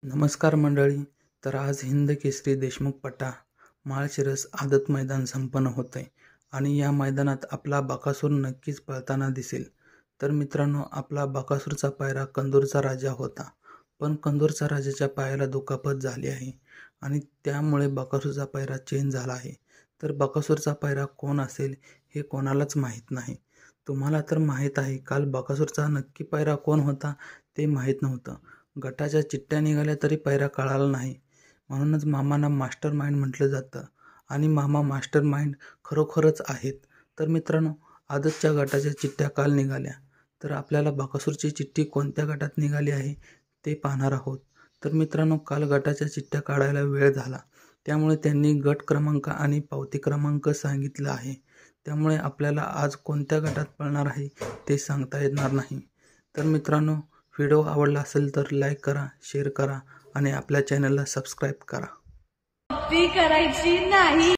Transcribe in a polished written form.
नमस्कार मंडळी. तर आज हिंद केसरी देशमुख पट्टा माळशिरस आदत मैदान संपन्न होत आहे आणि या मैदानात आपला बकासूर नक्कीच पळताना दिसेल. तर मित्रांनो, आपला बकासूरचा पायरा कंदूरचा राजा होता, पण कंदूरचा राजाच्या पायाला दुखापत झाली आहे आणि त्यामुळे बकासूरचा पायरा चेंज झाला आहे. तर बकासूरचा पायरा कोण असेल हे कोणालाच माहीत नाही. तुम्हाला तर माहीत आहे, काल बकासूरचा नक्की पायरा कोण होता ते माहीत नव्हतं. गटाच्या चिठ्ठ्या निघाल्या तरी पायरा कळाला नाही. म्हणूनच मामांना मास्टर माइंड म्हटलं जातं आणि मामा मास्टर माइंड खरोखरच आहेत. तर मित्रांनो, आदतच्या गटाच्या चिठ्ठ्या काल निघाल्या. तर आपल्याला बकासूरची चिठ्ठी कोणत्या गटात निघाली आहे ते पाहणार आहोत. तर मित्रांनो, काल गटाच्या चिठ्ठ्या काढायला वेळ झाला, त्यामुळे त्यांनी गट क्रमांक आणि पावती क्रमांक सांगितलं आहे. त्यामुळे आपल्याला आज कोणत्या गटात पळणार आहे ते सांगता येणार नाही. तर मित्रांनो, व्हिडिओ आवडला असेल तर लाईक करा, शेअर करा आणि आपल्या चॅनलला सबस्क्राईब करा. करायची नाही.